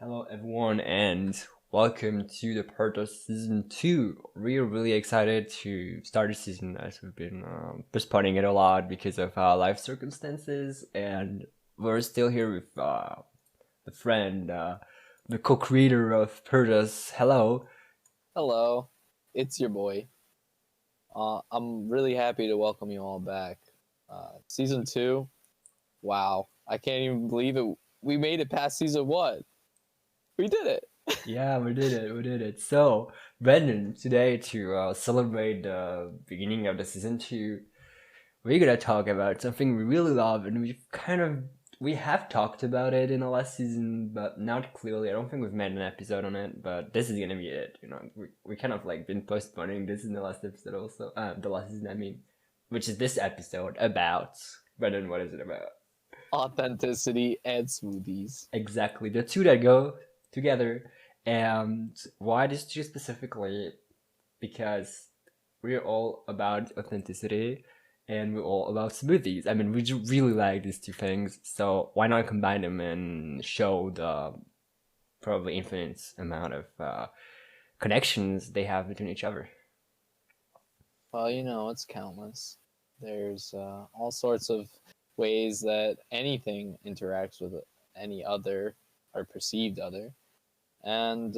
Hello, everyone, and welcome to the PUR JUS Season 2. We're really excited to start the season as we've been postponing it a lot because of life circumstances, and we're still here with the friend, the co-creator of PUR JUS. Hello. Hello, it's your boy. I'm really happy to welcome you all back. Season 2, wow, I can't even believe it. We made it past season 1. We did it. Yeah, we did it. We did it. So, Brendan, today to celebrate the beginning of the season 2, we're gonna talk about something we really love, and we have talked about it in the last season, but not clearly. I don't think we've made an episode on it, but this is gonna be it. We kind of like been postponing this in the last episode also. The last season, I mean, which is this episode about. Brendan, what is it about? Authenticity and smoothies. Exactly, the two that go together. And why these two specifically? Because we're all about authenticity and we're all about smoothies. I mean, we really like these two things, so why not combine them and show the probably infinite amount of connections they have between each other? Well, it's countless. There's all sorts of ways that anything interacts with any other or perceived other. And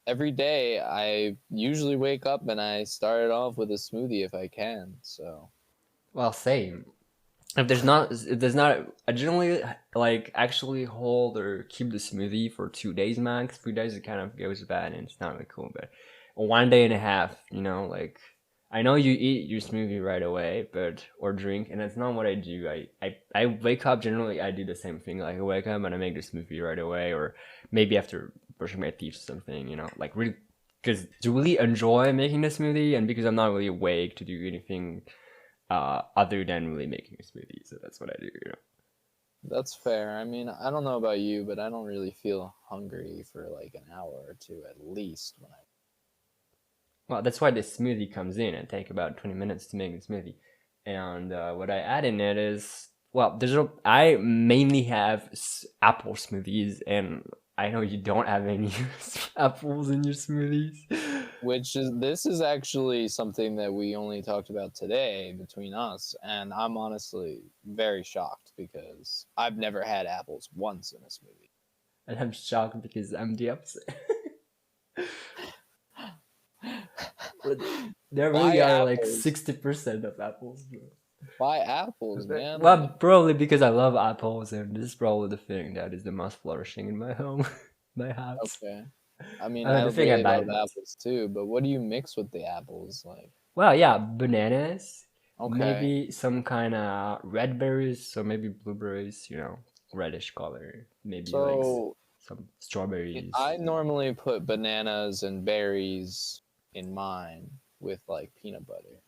every day I usually wake up and I start it off with a smoothie if I can. So, Well, same. If there's not, I generally like actually hold or keep the smoothie for 2 days max. 3 days it kind of goes bad and it's not really cool. But 1 day and a half, like I know you eat your smoothie right away, but or drink, and that's not what I do. I wake up generally. I do the same thing. Like I wake up and I make the smoothie right away, or maybe after brushing my teeth or something. Like really, because to really enjoy making the smoothie, and because I'm not really awake to do anything other than really making a smoothie. So that's what I do. that's fair. I mean, I don't know about you, but I don't really feel hungry for like an hour or two at least when I. Well, that's why this smoothie comes in and take about 20 minutes to make the smoothie. And what I add in it is, well, I mainly have apple smoothies, and I know you don't have any apples in your smoothies. This is actually something that we only talked about today between us, and I'm honestly very shocked because I've never had apples once in a smoothie. And I'm shocked because I'm the opposite. There really Why are like apples? 60% of apples. Why apples, man? Well, probably because I love apples, and this is probably the thing that is the most flourishing in my home, my house. Okay. I mean, I The thing I really buy love the most. apples too, but what do you mix with the apples? Like, Well, yeah, bananas, okay. maybe some kind of red berries, so maybe blueberries, reddish color. Maybe like So some strawberries. I normally put bananas and berries in mine with like peanut butter.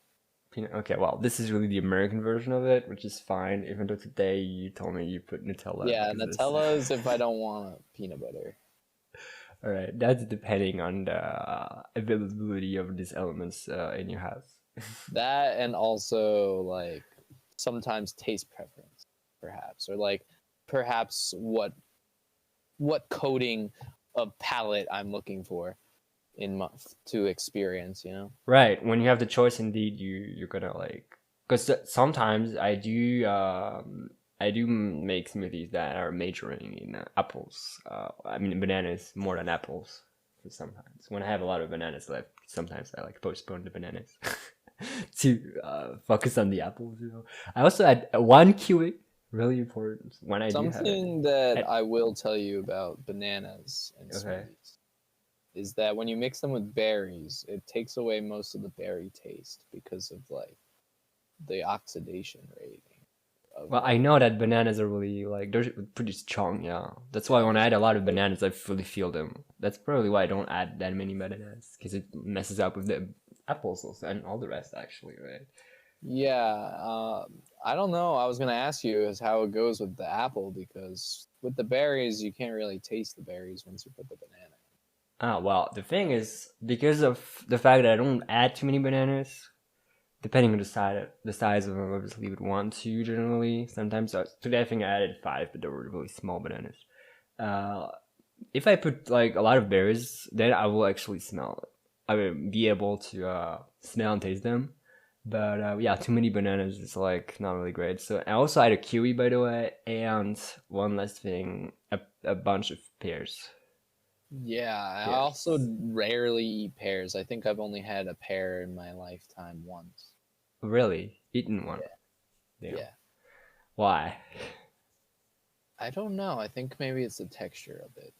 Okay, well, this is really the American version of it, which is fine, even though today you told me you put Nutella Yeah, because this. Nutella is if I don't want peanut butter. All right, that's depending on the availability of these elements in your house. That and also like sometimes taste preference, perhaps, or like perhaps what coating of palette I'm looking for to experience. Right, when you have the choice, indeed, you're gonna like, because sometimes I do make smoothies that are majoring in apples. I mean bananas more than apples. For sometimes when I have a lot of bananas left, sometimes I like postpone the bananas to focus on the apples. I also add one kiwi, really important when I do have it. Something that I will tell you about bananas and Okay. smoothies is that when you mix them with berries, it takes away most of the berry taste because of like the oxidation rating of Well, I know that bananas are really like they're pretty strong. Yeah, that's why yeah, when I there's add a lot of bananas, I fully feel them. That's probably why I don't add that many bananas because it messes up with the apples also and all the rest actually, right? I don't know. I was gonna ask you is how it goes with the apple because with the berries you can't really taste the berries once you put the banana. Ah, well, the thing is because of the fact that I don't add too many bananas, depending on the size of them, obviously you would want to generally. Sometimes today I think I added five, but they were really small bananas. Uh, if I put like a lot of berries, then I will actually smell it. I will be able to smell and taste them. But yeah, too many bananas is like not really great. So I also had a kiwi, by the way, and one last thing, a bunch of pears. Yeah, I also Pears. rarely eat pears. I think I've only had a pear in my lifetime once. Really? Eaten one. Yeah. Damn. Yeah. Why? I don't know. I think maybe it's the texture of it.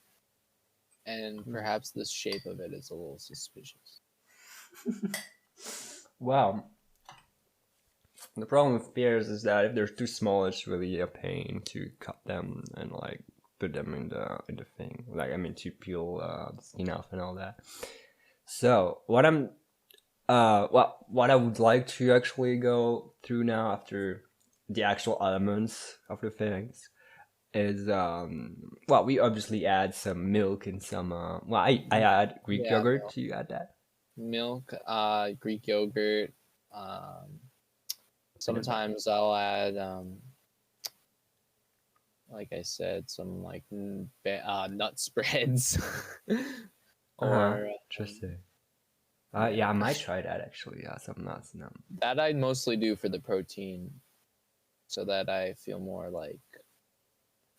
And perhaps the shape of it is a little suspicious. Wow. The problem with pears is that if they're too small, it's really a pain to cut them and like put them in the thing. Like I mean to peel the skin off and all that. So what I would like to actually go through now after the actual elements of the things is well, we obviously add some milk and some well, I add Greek Yeah, yogurt. Do you add that? milk, Greek yogurt. Um, Peanut butter. Sometimes I'll add, like I said, some like nut spreads, Uh-huh. or Interesting. Yeah, yeah, I might try that actually. Yeah, some nuts. No. that I mostly do for the protein, so that I feel more like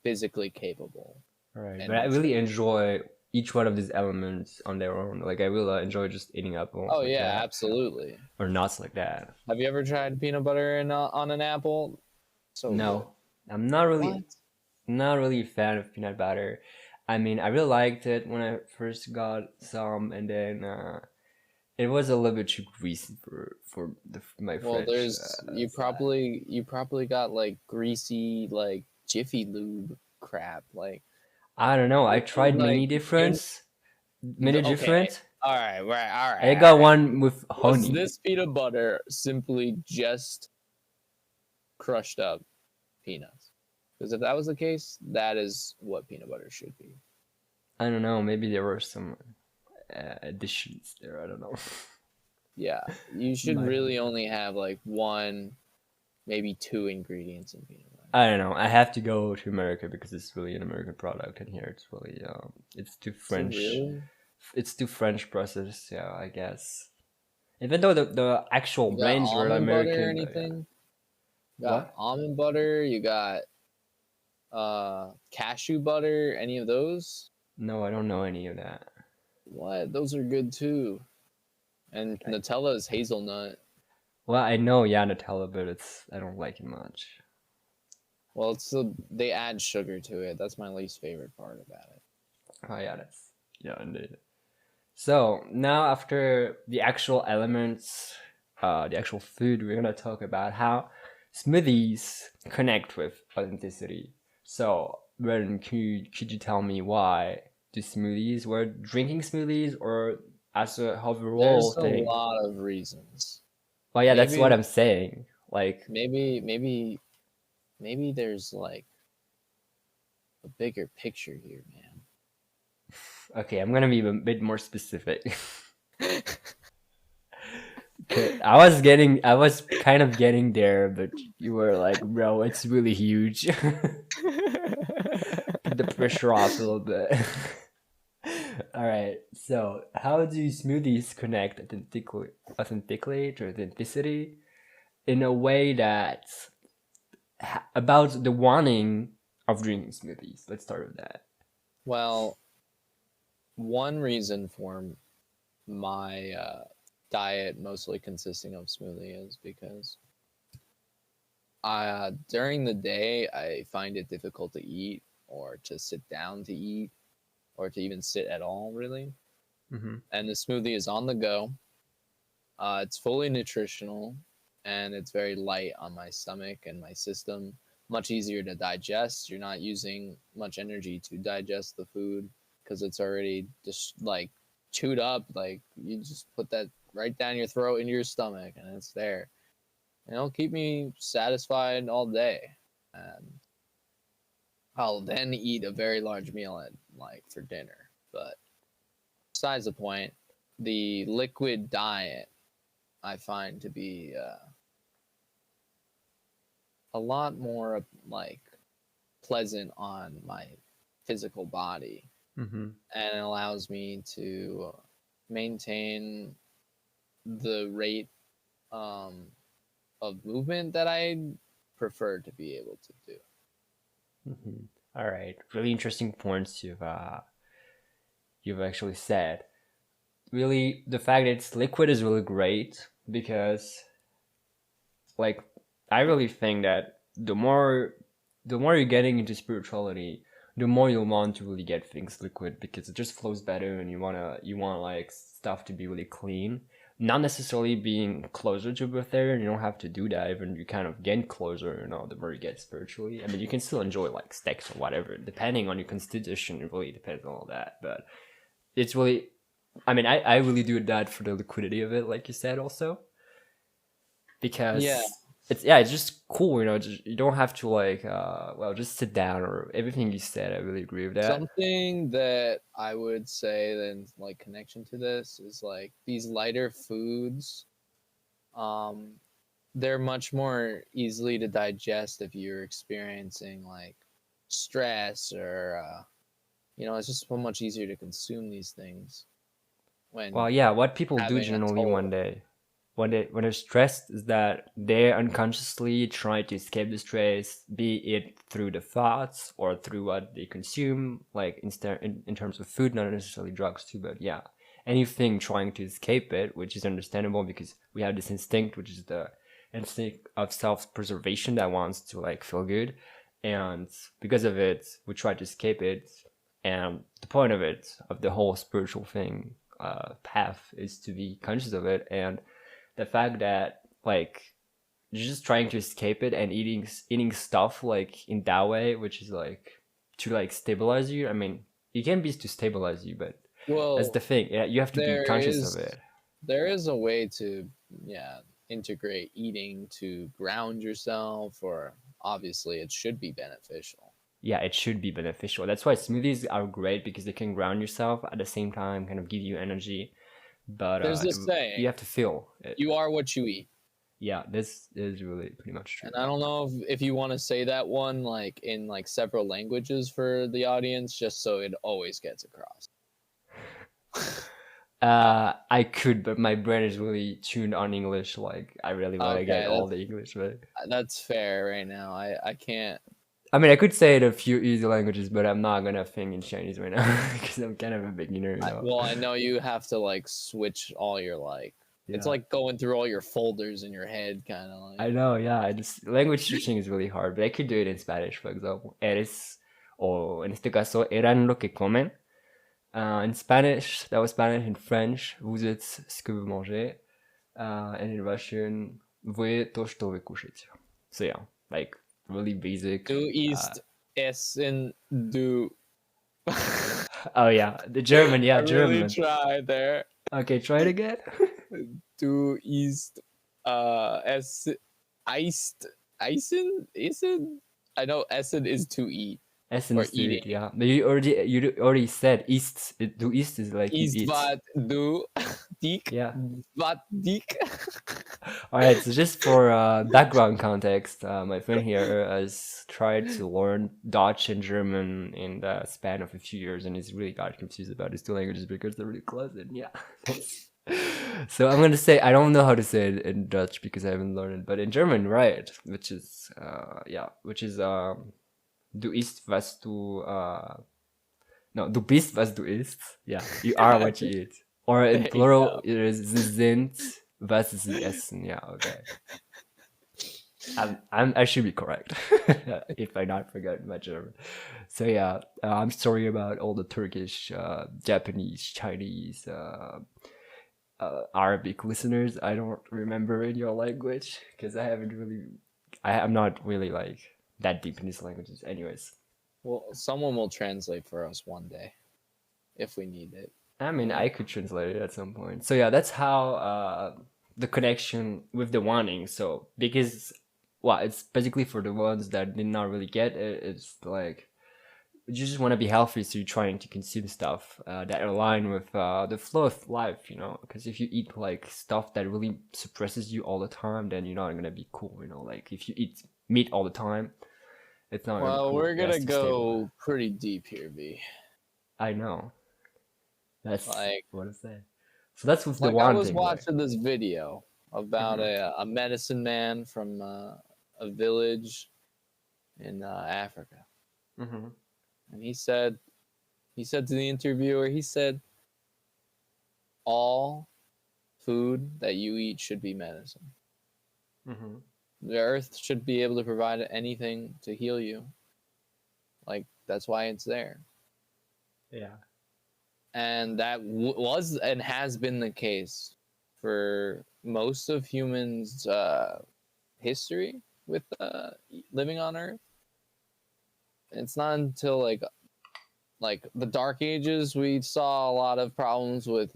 physically capable All right, and but I really nutritious. enjoy each one of these elements on their own. Like I will enjoy just eating apples Oh like yeah, that absolutely. or nuts like that. Have you ever tried peanut butter on an apple? So good. No, I'm not What? really a fan of peanut butter. I mean, I really liked it when I first got some, and then it was a little bit too greasy for my Well, fridge there's side. you probably got like greasy like Jiffy Lube crap. Like I don't know. I tried like you mini okay. different. All right, right, all I right, all got right. one with Was honey. this peanut butter simply just crushed up peanuts? Because if that was the case, that is what peanut butter should be. I don't know. Maybe there were some additions there. I don't know. Yeah, you should Might have. really only have like one, maybe two ingredients in peanut butter. I don't know. I have to go to America because it's really an American product, and here it's really it's too So French. really, It's too French processed. Yeah, I guess. Even though the actual you got brands were almond butter or American, but yeah. anything? You got What? almond butter. You got cashew butter. Any of those? No, I don't know any of that. What? Those are good too. And I, Nutella is hazelnut. well, I know, yeah, Nutella, but I don't like it much. Well, they add sugar to it. That's my least favorite part about it. Oh yeah, that's yeah, indeed. So now after the actual elements, the actual food, we're gonna talk about how smoothies connect with authenticity. So, Brendan, could you tell me why do smoothies, we're drinking smoothies, or as a overall There's a thing? lot of reasons. Well, yeah, that's what Maybe, I'm saying. Like, maybe there's like a bigger picture here, okay, I'm gonna be a bit more specific. man. 'Kay, I was kind of getting there, but you were like, bro, it's really huge. Put the pressure off a little bit. All right. So, how do smoothies connect authentically to authenticity in a way that about the wanting of drinking smoothies? Let's start with that. Well, one reason for my diet mostly consisting of smoothie is because during the day I find it difficult to eat or to sit down to eat or to even sit at all, really. Mm-hmm. And the smoothie is on the go. It's fully nutritional and it's very light on my stomach and my system. Much easier to digest. You're not using much energy to digest the food because it's already just like chewed up. Like you just put that right down your throat into your stomach and it's there. And it'll keep me satisfied all day. And I'll then eat a very large meal at like for dinner. But besides the point, the liquid diet I find to be a lot more like pleasant on my physical body Mm-hmm. and it allows me to maintain the rate um, of movement that I prefer to be able to do. Mm-hmm. All right, really interesting points you've actually said. Really, the fact that it's liquid is really great because, like, I really think that the more you're getting into spirituality, the more you'll want to really get things liquid because it just flows better, and you want like stuff to be really clean. Not necessarily being closer to Ethereum, you don't have to do that. Even you kind of get closer, the more you get spiritually. I mean, you can still enjoy like stacks or whatever, depending on your constitution. It really depends on all that, but it's really, I mean, I really do that for the liquidity of it, like you said, also Yeah, because it's just cool, you don't have to like just sit down or everything you said. I really agree with that. something that I would say then like connection to this is like these lighter foods. Um, they're much more easily to digest if you're experiencing like stress or it's just so much easier to consume these things when Well, yeah, what people do having a generally one toll. day when they're stressed is that they unconsciously try to escape the stress, be it through the thoughts or through what they consume, like in terms of food, not necessarily drugs too, but yeah, anything trying to escape it, which is understandable because we have this instinct, which is the instinct of self-preservation that wants to like feel good, and because of it, we try to escape it. And the point of it, of the whole spiritual thing, path, is to be conscious of it. And the fact that like you're just trying to escape it and eating stuff like in that way, which is like to like stabilize you. I mean, it can be to stabilize you, but that's the Well, thing. Yeah, you have to be there conscious of is it. there is a way to integrate eating to ground yourself, or obviously it should be beneficial. Yeah, it should be beneficial. That's why smoothies are great because they can ground yourself at the same time, kind of give you energy. But There's this you saying, have to feel it. you are what you eat. Yeah, this is really pretty much true. And I don't know if you want to say that one like in like several languages for the audience, just so it always gets across. I could, but my brain is really tuned on English. Like, I really want to get Okay, all the English, but that's fair right now. I can't. I mean, I could say it a few easy languages, but I'm not gonna think in Chinese right now because I'm kind of a beginner. Well, I know you have to like switch all your like. It's Yeah, like going through all your folders in your head, kind of like. I know. Yeah, I just language switching is really hard, but I could do it in Spanish, for example. Eres, o en este caso, eran lo que comen. In Spanish, that was Spanish. In French, vous êtes ce que vous mangez. And in Russian, вы то, что вы кушаете. So yeah, like really basic. Du isst essen, du. Oh yeah, the German, I yeah, really German. tried there. Okay, try it again. Du isst es iced essen. I know essen is to eat Essen or is to eat, eating. yeah. But you already said east. To east is like you Is eat. wat du dik Yeah. wat dik. All right. So just for background context, my friend here has tried to learn Dutch and German in the span of a few years, and he's really got confused about his two languages because they're really close. And yeah. So I'm gonna say I don't know how to say it in Dutch because I haven't learned it, but in German, right? Which is which is du isst was du no, du bist was du isst. Yeah, you are what you eat. Or in There you plural, go. it is sie sind was sie essen. Yeah, okay. I should be correct if I not forgot my German. So yeah, I'm sorry about all the Turkish, Japanese, Chinese, Arabic listeners. I don't remember in your language because I'm not really like that deep in these languages. Anyways, Well, someone will translate for us one day if we need it. I mean, Yeah. I could translate it at some point. So yeah, that's how the connection with the wanting. So because well, it's basically for the ones that did not really get it. It's like you just want to be healthy, so you're trying to consume stuff that align with the flow of life. Because if you eat like stuff that really suppresses you all the time, then you're not gonna be cool. Like if you eat meat all the time, it's not gonna be Well, cool. we're It has gonna to be stable. go pretty deep here, V. I know. That's Like, what is that? So that's with the like I one was thing, right? watching this video about Mm-hmm. a medicine man from a village in Africa, Mm-hmm. and he said to the interviewer, he said, all food that you eat should be medicine. Mm-hmm. The earth should be able to provide anything to heal you. Like, that's why it's there. Yeah. And that was and has been the case for most of humans' history with living on Earth. It's not until like the Dark Ages we saw a lot of problems with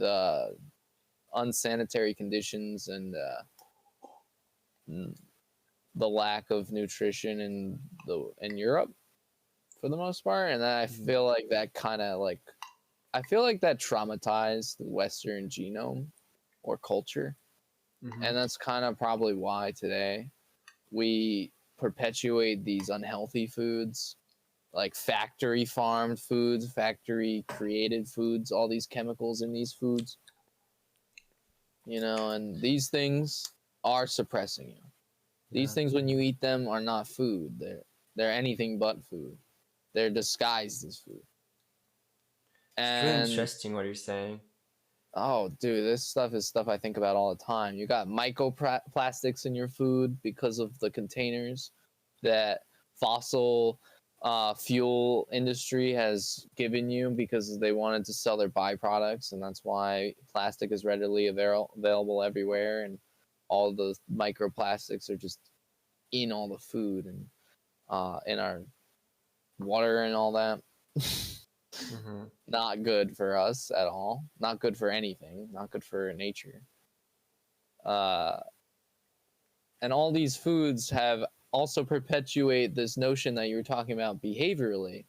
unsanitary conditions and the lack of nutrition in Europe for the most part, and then I feel like that kind of like I feel like that traumatized the Western genome or culture, Mm-hmm. and that's kind of probably why today we perpetuate these unhealthy foods, like factory farmed foods, factory created foods, all these chemicals in these foods, and these things are suppressing you. These Yeah. things, when you eat them, are not food. They're anything but food. They're disguised as food. It's really And interesting what you're saying. oh, dude, this stuff is stuff I think about all the time. You got microplastics in your food because of the containers that fossil fuel industry has given you because they wanted to sell their byproducts, and that's why plastic is readily available everywhere, and all the microplastics are just in all the food and in our water and all that. Mm-hmm. Not good for us at all. Not good for anything. Not good for nature. Uh, and all these foods have also perpetuate this notion that you were talking about behaviorally,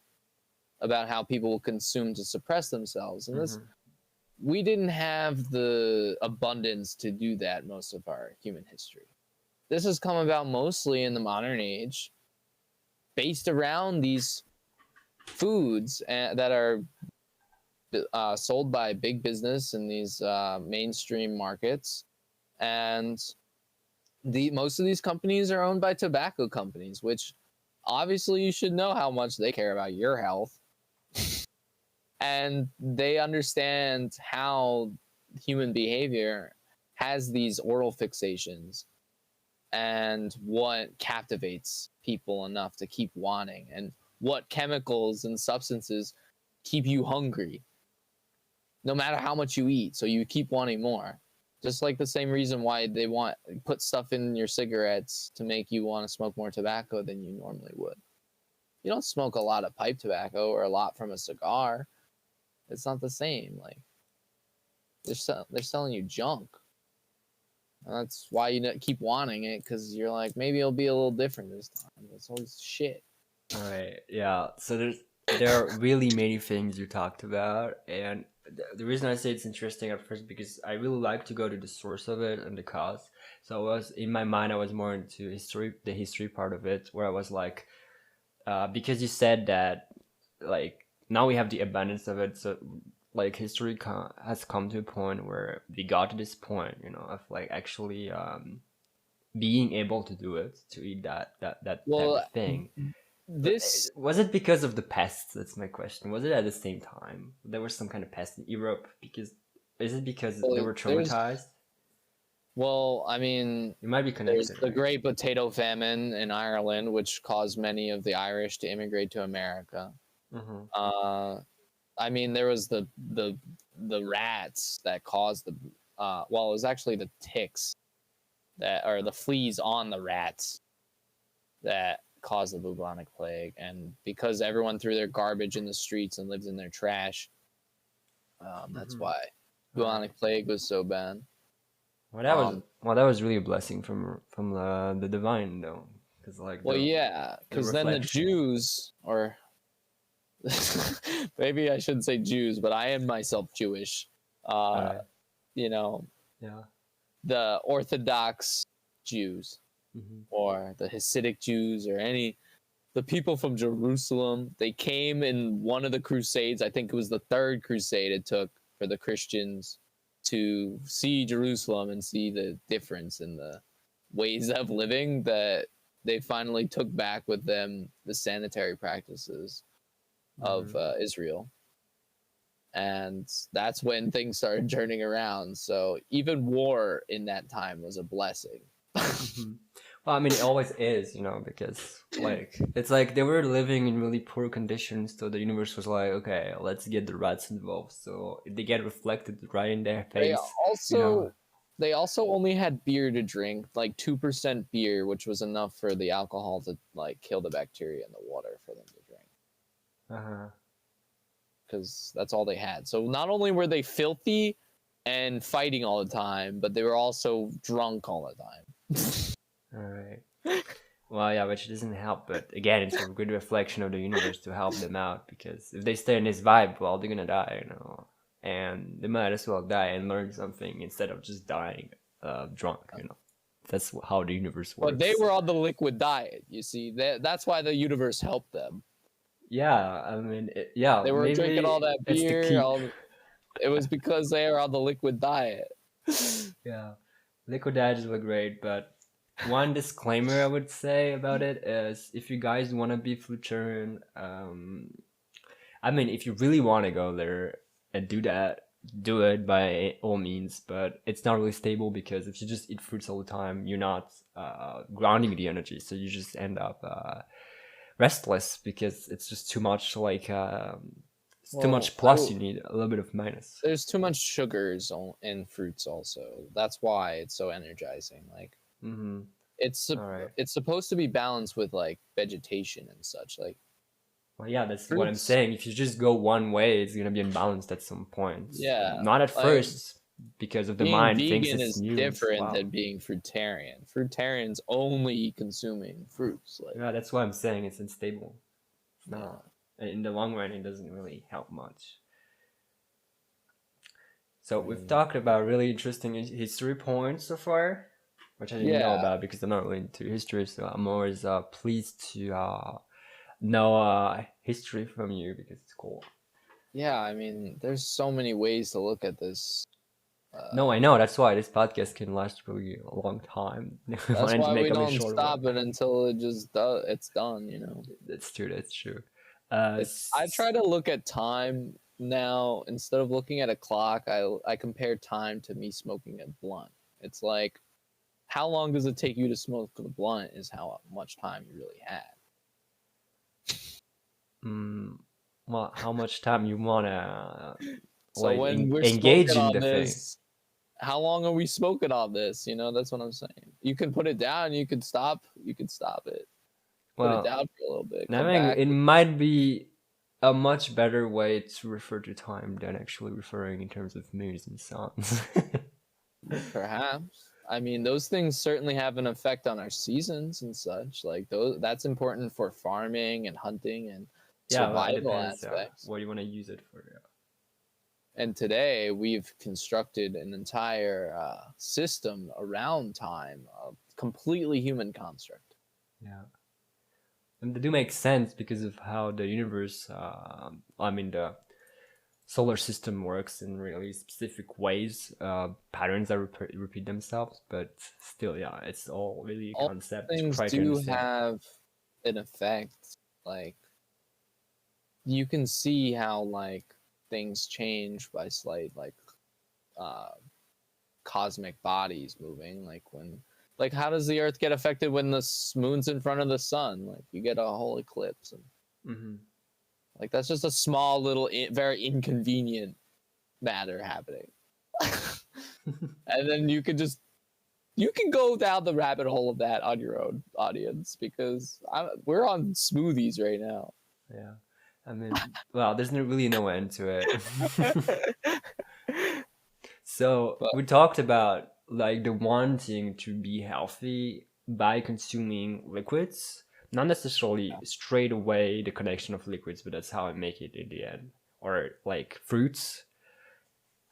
about how people will consume to suppress themselves. And this, Mm-hmm. we didn't have the abundance to do that most of our human history. This has come about mostly in the modern age, based around these foods that are sold by big business in these mainstream markets, and most of these companies are owned by tobacco companies, which obviously you should know how much they care about your health, and they understand how human behavior has these oral fixations and what captivates people enough to keep wanting, and what chemicals and substances keep you hungry no matter how much you eat, so you keep wanting more. Just like the same reason why they put stuff in your cigarettes to make you want to smoke more tobacco than you normally would. You don't smoke a lot of pipe tobacco or a lot from a cigar. It's not the same. Like, they're selling you junk. And that's why you keep wanting it, because you're like, maybe it'll be a little different this time. It's always shit. All right. Yeah. So there are really many things you talked about, and the reason I say it's interesting at first because I really like to go to the source of it and the cause. So I was in my mind, I was more into the history part of it, where I was like, because you said that, like, now we have the abundance of it, so like history has come to a point where we got to this point, of like actually being able to do it, to eat that type Well, of thing. this Was it because of the pests? That's my question. Was it at the same time there was some kind of pest in Europe? Because is it because they were traumatized? I mean, It might be there's connected, the right? Great Potato Famine in Ireland, which caused many of the Irish to immigrate to America. Mm-hmm. I mean, there was the rats that caused the it was actually the ticks or the fleas on the rats that caused the bubonic plague, and because everyone threw their garbage in the streets and lived in their trash, that's Mm-hmm. why All bubonic right. plague was so bad. That was really a blessing from the divine though, because like Well, yeah, the because then the reflection. Jews, or maybe I shouldn't say Jews, but I am myself Jewish. All Uh, right. you know, Yeah. the Orthodox Jews Mm-hmm. or the Hasidic Jews or any the people from Jerusalem, they came in one of the crusades. I think it was the third crusade it took for the Christians to see Jerusalem and see the difference in the ways of living, that they finally took back with them the sanitary practices of Israel. And that's when things started turning around. So even war in that time was a blessing. Well, I mean, it always is, because like it's like they were living in really poor conditions, so the universe was like, okay, let's get the rats involved, so they get reflected right in their face. They also only had beer to drink, like 2% beer, which was enough for the alcohol to like kill the bacteria in the water for them to drink. Because that's all they had. So not only were they filthy and fighting all the time, but they were also drunk all the time. All right. Well, yeah, which doesn't help. But again, it's a good reflection of the universe to help them out, because if they stay in this vibe, well, they're gonna die, and they might as well die and learn something instead of just dying drunk. That's how the universe works. But they were on the liquid diet. You see, that's why the universe helped them. Yeah, I mean, they were drinking all that beer. It was because they were on the liquid diet. Yeah, liquid diets were great, but one disclaimer I would say about it is, if you guys want to be fruitarian, I mean, if you really want to go there and do that, do it by all means, but it's not really stable, because if you just eat fruits all the time, you're not grounding the energy, so you just end up restless, because it's just too much, like too much plus. You need a little bit of minus. There's too much sugars in fruits also. That's why it's so energizing. Like it's supposed to be balanced with like vegetation and such. Like, well, yeah, that's fruits. What I'm saying. If you just go one way, it's gonna be imbalanced at some point. Yeah, not at first, because of the mind thinks it's is new. Different than being fruitarian. Fruitarians only consuming fruits. Like, yeah, that's why I'm saying it's unstable. It's not. In the long run, it doesn't really help much. So we've talked about really interesting history points so far, which I didn't know about, because I'm not really into history. So I'm always pleased to know history from you, because it's cool. Yeah, I mean, there's so many ways to look at this. No, I know. That's why this podcast can last really a long time. That's why we don't stop it until it just it's done. That's true. That's true. I try to look at time now. Instead of looking at a clock, I compare time to me smoking a blunt. It's like, how long does it take you to smoke the blunt is how much time you really had. Well, how much time you wanna engage in the thing? How long are we smoking on this? That's what I'm saying. You can put it down. You could stop. You could stop it. Put it down for a little bit. I mean, it might be a much better way to refer to time than actually referring in terms of moons and suns. Perhaps. I mean, those things certainly have an effect on our seasons and such. Like that's important for farming and hunting and survival aspects. What do you want to use it for? Yeah. And today we've constructed an entire system around time, a completely human construct. Yeah. And they do make sense because of how the universe, the solar system works in really specific ways, patterns that repeat themselves, but still, yeah, it's all really a concept. Things do have an effect. Like, you can see how, like, things change by slight, like, cosmic bodies moving. Like, how does the Earth get affected when the moon's in front of the sun? Like, you get a whole eclipse. And, like, that's just a small, little, very inconvenient matter happening. And then you can go down the rabbit hole of that on your own, audience, because we're on Smoothies right now. Yeah. I mean, well, there's really no end to it. So we talked about like the wanting to be healthy by consuming liquids, not necessarily straight away the connection of liquids, but that's how I make it in the end. Or like fruits,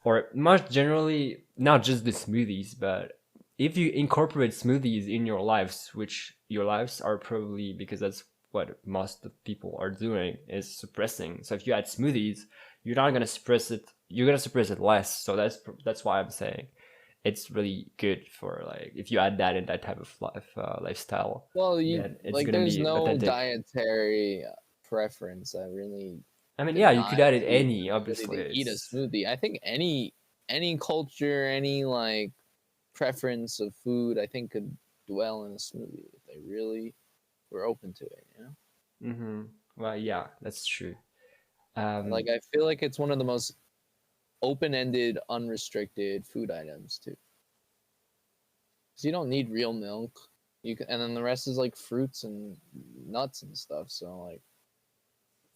or much generally, not just the smoothies, but if you incorporate smoothies in your lives, which your lives are probably, because that's what most of people are doing is suppressing. So if you add smoothies, you're not gonna suppress it. You're gonna suppress it less. So that's why I'm saying it's really good for like if you add that in that type of lifestyle, Well, then it's like gonna there's be no authentic. dietary preference that really I mean, yeah, you could add denies it you any. the ability Obviously, to eat a it's smoothie. I think any culture, any like preference of food, I think could dwell in a smoothie if they really were open to it. mm-hmm. Well, yeah, that's true. Like I feel like it's one of the most open-ended, unrestricted food items too. Because you don't need real milk. You can, and then the rest is like fruits and nuts and stuff. So like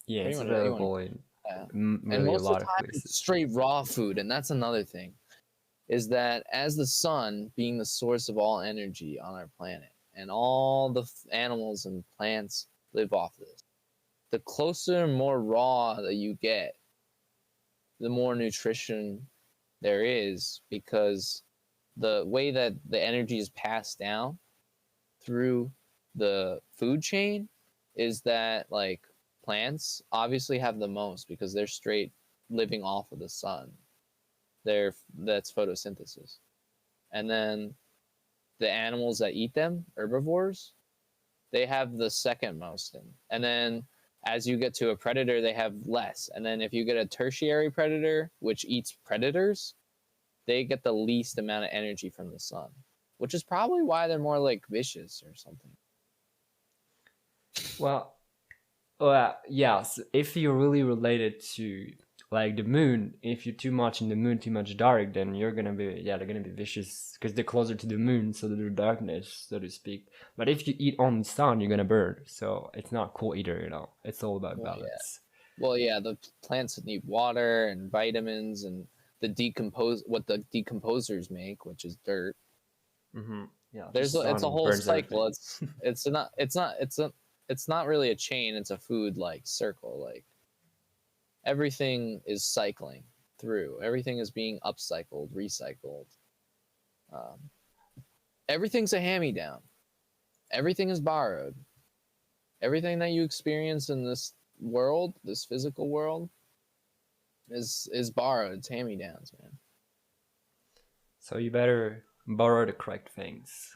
Yeah, pretty it's much anyone. available in Yeah. And really a most of lot the of time it's places. straight raw food, and that's another thing. Is that as the sun being the source of all energy on our planet, and all the animals and plants live off this, the closer and more raw that you get, the more nutrition there is, because the way that the energy is passed down through the food chain is that like plants obviously have the most because they're straight living off of the sun. That's photosynthesis. And then the animals that eat them, herbivores, they have the second most. And then as you get to a predator, they have less. And then if you get a tertiary predator, which eats predators, they get the least amount of energy from the sun, which is probably why they're more like vicious or something. Well, yes, if you're really related to like the moon, if you're too much in the moon, too much dark, then you're gonna be they're gonna be vicious because they're closer to the moon, so they're darkness, so to speak. But if you eat on the sun, you're gonna burn, so it's not cool either. It's all about Well, yeah. balance. Well, yeah, the plants need water and vitamins and what the decomposers make, which is dirt. Mm-hmm. Yeah, the It's a sun whole burns cycle. everything. It's not really a chain. It's a food like circle. Like everything is cycling through. Everything is being upcycled, recycled. Um, everything's a hand-me-down. Everything is borrowed. Everything that you experience in this world, this physical world, is borrowed. It's hand-me-downs, man. So you better borrow the correct things.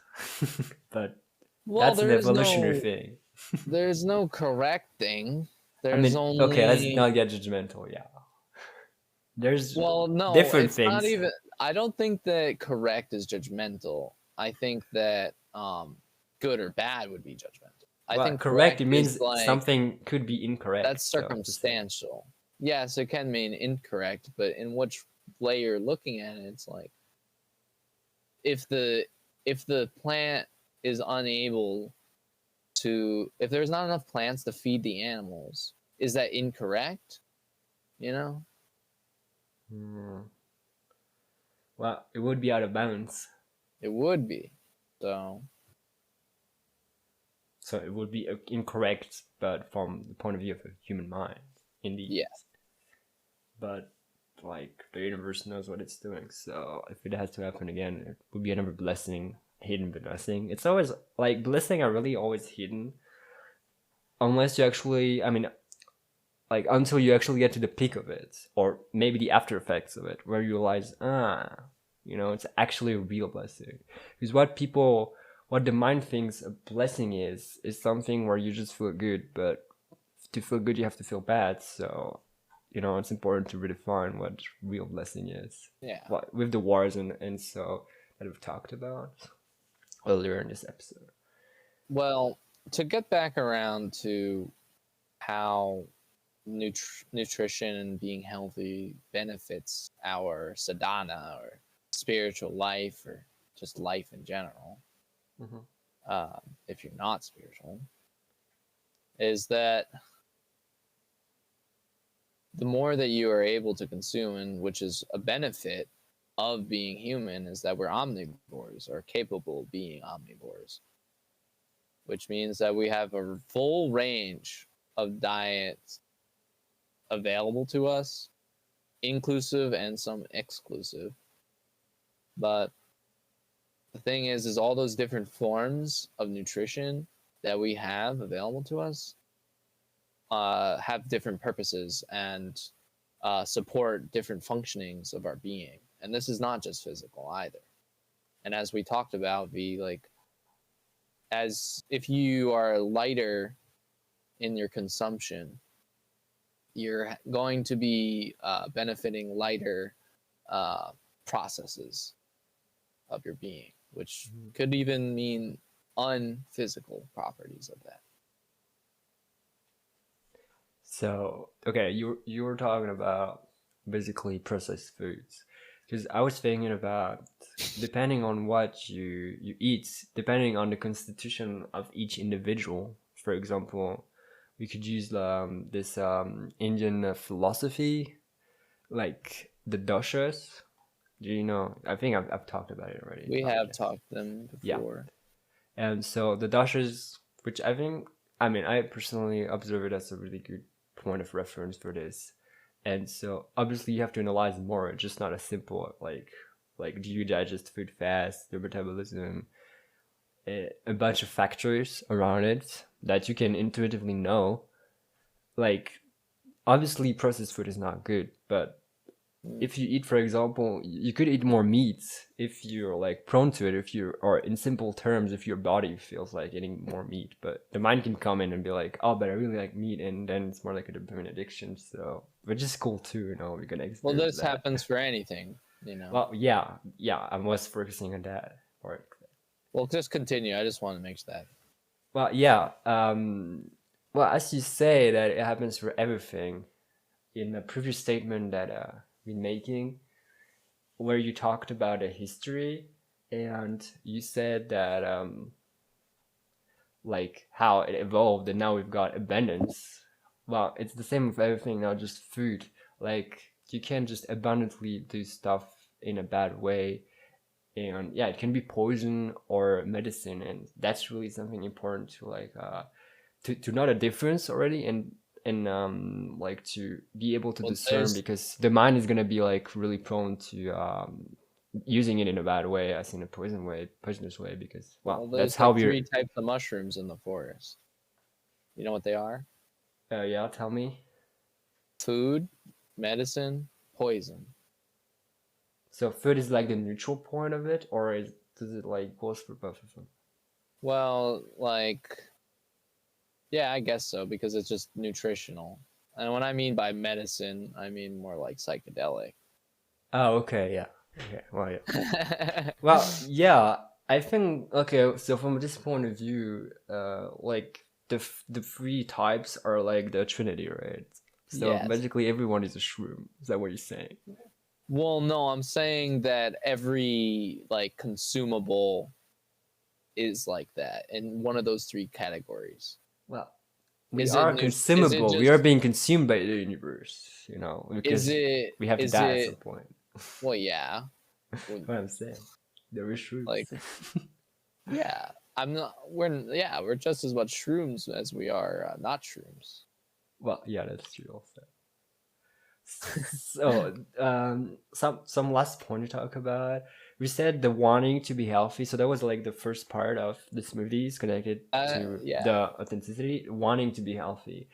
But Well, that's an evolutionary thing. there's no correcting. I There's mean, okay, let's only not get judgmental. Yeah, there's well, no, different it's not things. even. I don't think that correct is judgmental. I think that good or bad would be judgmental. I Well, think correct, it correct is means like something could be incorrect. that's So to say, circumstantial. Yes, it can mean incorrect, but in which way you're looking at it, it's like if the plant is unable to, if there's not enough plants to feed the animals, is that incorrect? You know? hmm, well, it would be out of bounds. It would be. So So it would be incorrect, but from the point of view of a human mind, indeed. yeah. But like the universe knows what it's doing. So if it has to happen again, it would be another blessing, hidden blessing. It's always like blessing are really always hidden, unless you actually. I mean, like until you actually get to the peak of it, or maybe the after effects of it, where you realize, it's actually a real blessing. Because what the mind thinks a blessing is something where you just feel good, but to feel good you have to feel bad. So, it's important to redefine what real blessing is. Yeah. With the wars and so that we've talked about earlier in this episode. Well, to get back around to how nutrition and being healthy benefits our sadhana or spiritual life or just life in general, if you're not spiritual, is that the more that you are able to consume, and which is a benefit of being human, is that we're omnivores or capable of being omnivores, which means that we have a full range of diets available to us, inclusive and some exclusive. But the thing is all those different forms of nutrition that we have available to us have different purposes and support different functionings of our being. And this is not just physical either. And as we talked about, as if you are lighter in your consumption, you're going to be benefiting lighter processes of your being, which could even mean unphysical properties of that. So, okay, you were talking about basically processed foods, because I was thinking about, depending on what you eat, depending on the constitution of each individual. For example, we could use this Indian philosophy, like the doshas. Do you know? I think I've talked about it already. We have talked them Yeah. before. And so the doshas, which I think, I mean, I personally observe it as a really good point of reference for this. And so obviously you have to analyze more, just not a simple like do you digest food fast, your metabolism, a bunch of factors around it that you can intuitively know. Like, obviously processed food is not good, but if you eat, for example, you could eat more meat if you're like prone to it, if you, or in simple terms, if your body feels like eating more meat. But the mind can come in and be like, oh, but I really like meat, and then it's more like a dopamine addiction. So, which is cool too, you know, we're gonna experience Well, this that. happens for anything, you know. Well, yeah, I was focusing on that part. Well, just continue. I just want to make that. Well, yeah. Well, as you say that it happens for everything, in the previous statement that we're making, where you talked about a history, and you said that like how it evolved and now we've got abundance. Well, it's the same with everything, not just food. Like, you can't just abundantly do stuff in a bad way, and yeah, it can be poison or medicine, and that's really something important to like to know the difference already, and like to be able to discern, because the mind is gonna be like really prone to using it in a bad way, as in a poisonous way, because well that's how like we're. 3 types of mushrooms in the forest. You know what they are? Yeah, tell me. Food, medicine, poison. So food is like the neutral point of it, or does it like goes for both of them? Well, like, yeah, I guess so, because it's just nutritional. And when I mean by medicine, I mean more like psychedelic. Oh, okay, yeah. Okay, well, yeah. Well, yeah, I think, okay, so from this point of view, like the 3 types are like the trinity, right? So Yes. basically everyone is a shroom. Is that what you're saying? Well, no, I'm saying that every like consumable is like that in one of those 3 categories. Well, we are consumable. We are being consumed by the universe, you know, because we have to die at some point. Well, yeah. What I'm saying, there is shrooms. Like, yeah, we're just as much shrooms as we are not shrooms. Well, yeah, that's true also. So, some last point to talk about. We said the wanting to be healthy, so that was like the first part of the smoothies, connected to the authenticity, wanting to be healthy.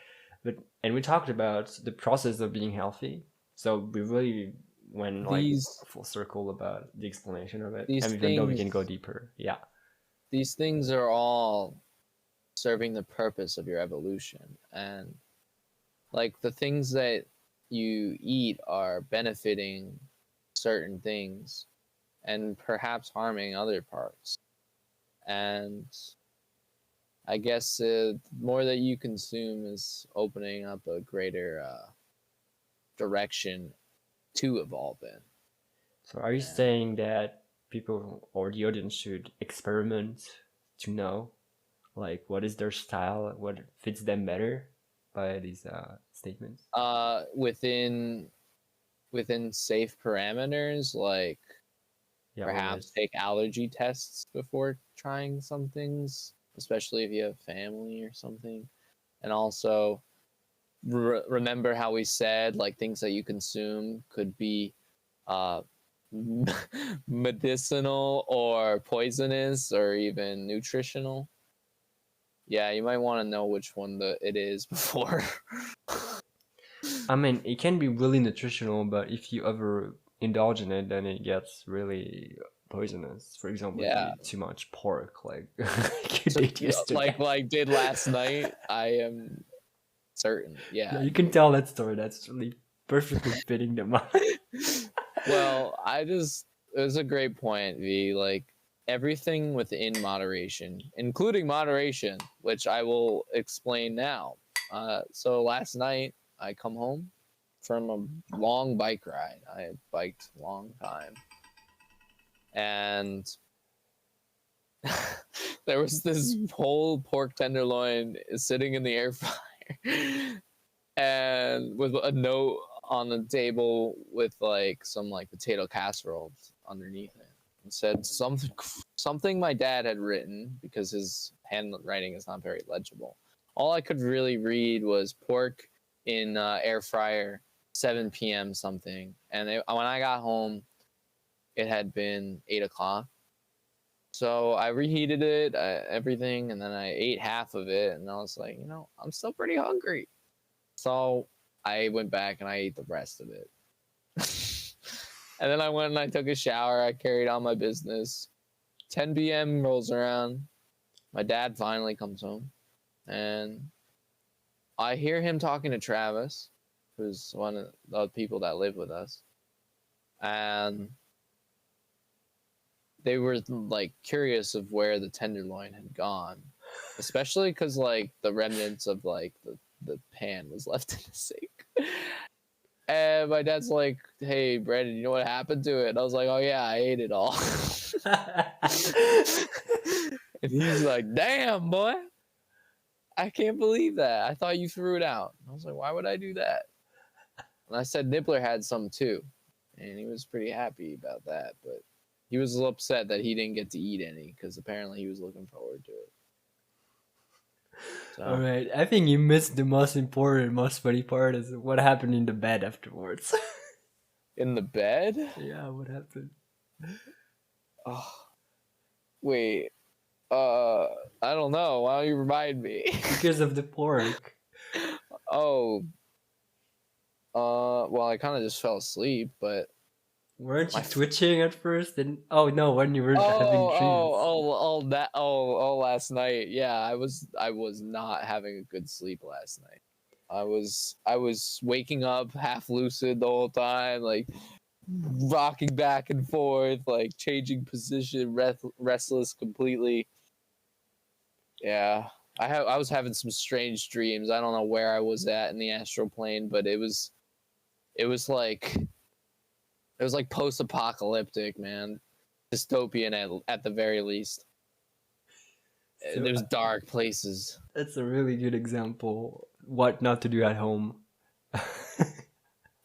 And we talked about the process of being healthy. So we really went like full circle about the explanation of it, and even though we can go deeper, yeah. These things are all serving the purpose of your evolution, and like the things that you eat are benefiting certain things and perhaps harming other parts. And I guess the more that you consume is opening up a greater direction to evolve in. So are you saying that people or the audience should experiment to know like what is their style, what fits them better by these statements? Within safe parameters, like perhaps take allergy tests before trying some things, especially if you have family or something. And also remember how we said like things that you consume could be medicinal or poisonous or even nutritional. Yeah, you might want to know which one it is before. I mean, it can be really nutritional, but if you ever indulge in it, then it gets really poisonous. For example, if you Yeah. eat too much pork, like you So, did yesterday. like did last night, I am certain. Yeah, Yeah. you can tell that story. That's really perfectly fitting the mind. Well, it was a great point, V. Like everything within moderation, including moderation, which I will explain now. So last night I come home from a long bike ride. I had biked a long time. And there was this whole pork tenderloin sitting in the air fryer and with a note on the table with like some like potato casserole underneath it. It said something my dad had written because his handwriting is not very legible. All I could really read was pork in air fryer, 7 p.m. something. And when I got home, it had been 8 o'clock. So I reheated it, everything, and then I ate half of it, and I was like, I'm still pretty hungry. So I went back and I ate the rest of it. And then I went and I took a shower. I carried on my business. 10 p.m. rolls around. My dad finally comes home, and I hear him talking to Travis, who's one of the people that live with us. And they were like curious of where the tenderloin had gone, especially because like the remnants of like the pan was left in the sink. And my dad's like, "Hey, Brandon, you know what happened to it?" And I was like, "Oh yeah, I ate it all." And he's like, "Damn, boy, I can't believe that. I thought you threw it out." I was like, "Why would I do that?" And I said Nibbler had some too, and he was pretty happy about that, but he was a little upset that he didn't get to eat any because apparently he was looking forward to it. So. All right, I think you missed the most important, most funny part is what happened in the bed afterwards. In the bed? Yeah, what happened? Oh, wait. I don't know. Why don't you remind me? Because of the pork. Oh. Well, I kind of just fell asleep, but weren't you twitching at first? And oh no, when you were having dreams. Last night. Yeah, I was not having a good sleep last night. I was waking up half lucid the whole time, like rocking back and forth, like changing position, restless completely. Yeah, I was having some strange dreams. I don't know where I was at in the astral plane, but it was like post-apocalyptic, man, dystopian at the very least. So, there's dark places. That's a really good example. What not to do at home.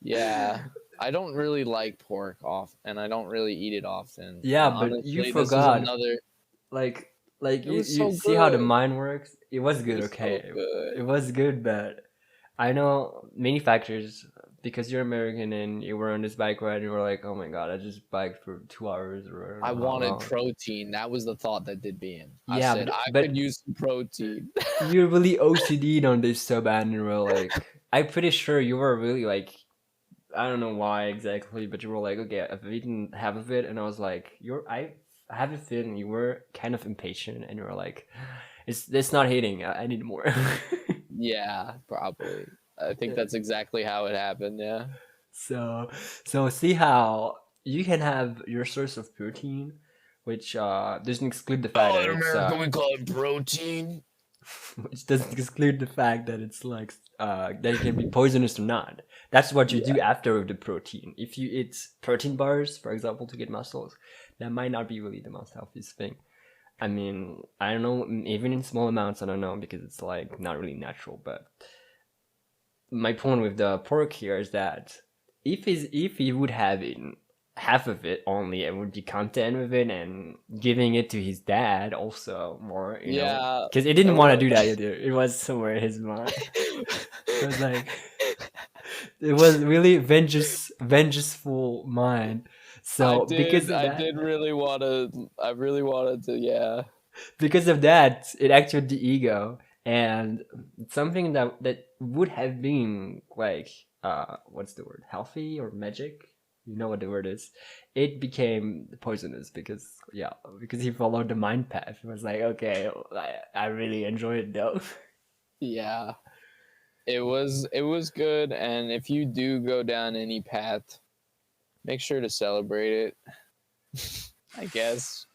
Yeah, I don't really like pork and I don't really eat it often. Yeah, and but honestly, you forgot. Another... Like you so see how the mind works. It was good, okay. So good. It was good, but I know many factors because you're American and you were on this bike ride and you were like, oh my god, I just biked for 2 hours or I wanted protein. That was the thought that did me in. I yeah, said I could use some protein. You're really OCD'd on this sub and you were like, I'm pretty sure you were really like, I don't know why exactly, but you were like, okay, I've eaten half of it, and I was like, I have a feeling you were kind of impatient, and you were like, it's not hitting. I need more. Yeah, probably. I think that's exactly how it happened. Yeah. So see how you can have your source of protein, which doesn't exclude the fact that in America we call it protein. Which doesn't exclude the fact that it's like that it can be poisonous or not. That's what you do after the protein. If you eat protein bars, for example, to get muscles, that might not be really the most healthiest thing. I mean, I don't know, even in small amounts, I don't know, because it's like not really natural. But my point with the pork here is that if he would have eaten half of it only and would be content with it and giving it to his dad also more, you know, because he didn't want to do that either. It was somewhere in his mind. It was like, it was really vengeful mind. So I really wanted to, yeah. because of that, it activated the ego, and something that would have been like what's the word, healthy or magic, you know what the word is, it became poisonous because he followed the mind path. It was like, okay, I really enjoy it though. Yeah. It was good, and if you do go down any path, make sure to celebrate it. I guess.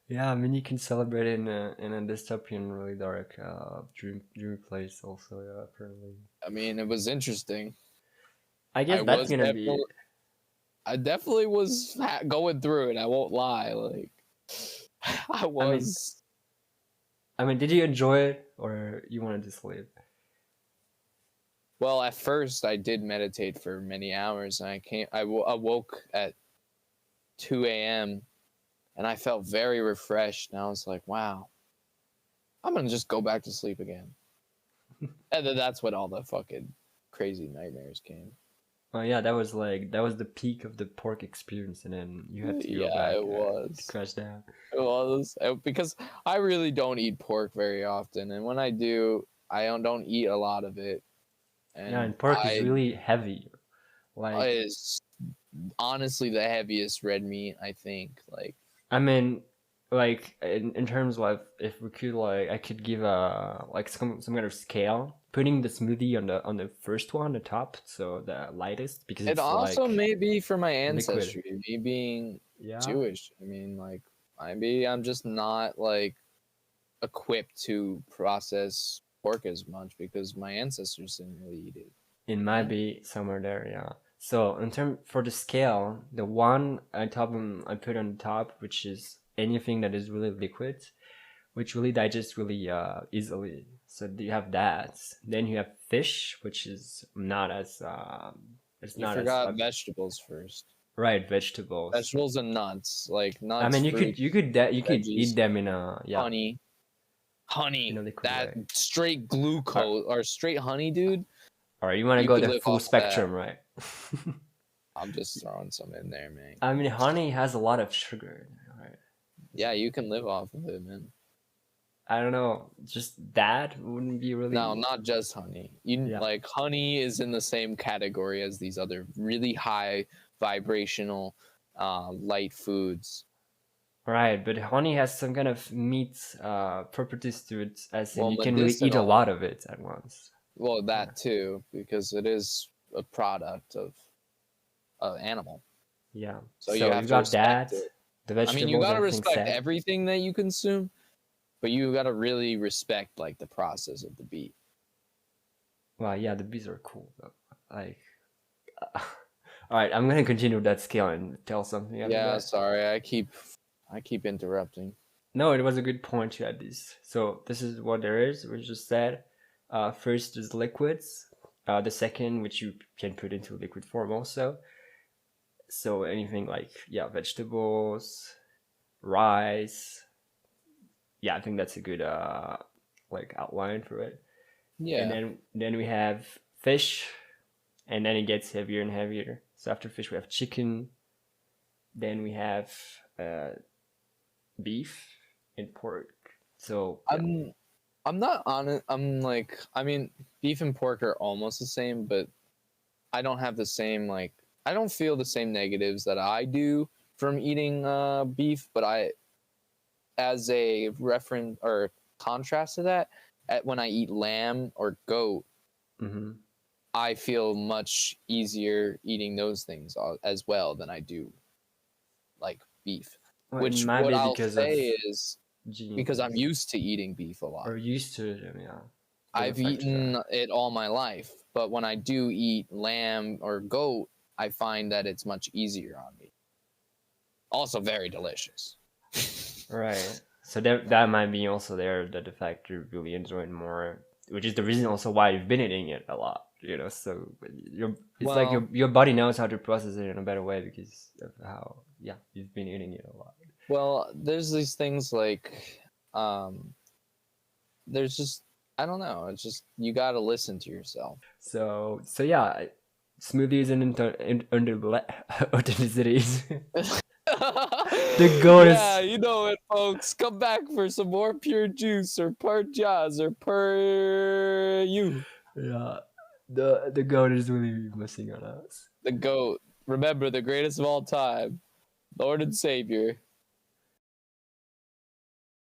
Yeah, I mean you can celebrate it in a dystopian, really dark dream place also. Yeah, apparently. I mean, it was interesting. I I guess that's was gonna be. definitely, I definitely was going through it. I won't lie. Like, I I mean, was. did you enjoy it or you wanted to sleep? Well, at first, I did meditate for many hours, and I awoke at 2 a.m. and I felt very refreshed. And I was like, "Wow, I'm gonna just go back to sleep again." And then that's when all the fucking crazy nightmares came. Oh yeah, that was the peak of the pork experience, and then you had to go Yeah, back it to was. crash down. It was because I really don't eat pork very often, and when I do, I don't eat a lot of it, Yeah, and and pork is really heavy. Like, is honestly the heaviest red meat, I think. Like, I mean, like in terms of if we could I could give a like some kind of scale, putting the smoothie on the first one, the top, so the lightest because it it's also like may be for my liquid. ancestry, me being Yeah, Jewish. I mean, like, maybe I'm just not like equipped to process pork as much because my ancestors didn't really eat it. it You might know? be somewhere there. Yeah. So in term for the scale, the one I put on top, which is anything that is really liquid, which really digests really easily. So you have that. Then you have fish, which is not as it's You not as forgot vegetables first. right, vegetables. Vegetables and nuts, like I nuts, mean, fruits, you could veggies, eat them in a honey, in a honey. liquid That way. straight Or, glucose or straight honey, dude. or you want to You go could the live full off of that. spectrum, right? I'm just throwing some in there, man. I mean, honey has a lot of sugar, right? Yeah, you can live off of it, man. I don't know, just that wouldn't be No, really. not just honey. You Yeah, like honey is in the same category as these other really high vibrational, light foods. right. But honey has some kind of meat properties to it, as in Well, you can really eat a medicinal. lot of it at once. Well, Yeah. that too, because it is a product of an animal. Yeah. So you So have you to got respect that, it. the I mean, you vegetables, gotta everything respect said. everything that you consume, but you gotta really respect like the process of the beet. Well, yeah, the bees are cool though. Like, all right, I'm gonna continue with that scale and tell something after Yeah, that. sorry, I keep interrupting. No, it was a good point you had this. So this is what there is. We just said, first is liquids. The second, which you can put into liquid form also. So anything like vegetables, rice. Yeah, I think that's a good like outline for it. And Yeah. then we have fish, and then it gets heavier and heavier. So after fish, we have chicken. Then we have beef and pork. So yeah, I'm not honest. I'm like, I mean, beef and pork are almost the same, but I don't have the same like I don't feel the same negatives that I do from eating beef, but I as a reference or contrast to that, when I eat lamb or goat, mm-hmm. I feel much easier eating those things as well than I do like beef. Well, it Which might what be I'll because of say is genes because and I'm stuff, used to eating beef a lot. or used to them. Yeah, doesn't I've factor that. eaten it all my life, but when I do eat lamb or goat, I find that it's much easier on me. Also, very delicious. Right. So that might be also there that the fact you really enjoy it more, which is the reason also why you've been eating it a lot. So it's like Well, your body knows how to process it in a better way because of how you've been eating it a lot. there's these things like, um, there's just I don't know. It's just you got to listen to yourself. So yeah, smoothies and under authenticity. The goat Yeah, is you know it, folks. Come back for some more pure juice or PUR JUS or PUR you. yeah. The goat is really missing on us. The GOAT. Remember, the greatest of all time. Lord and Savior.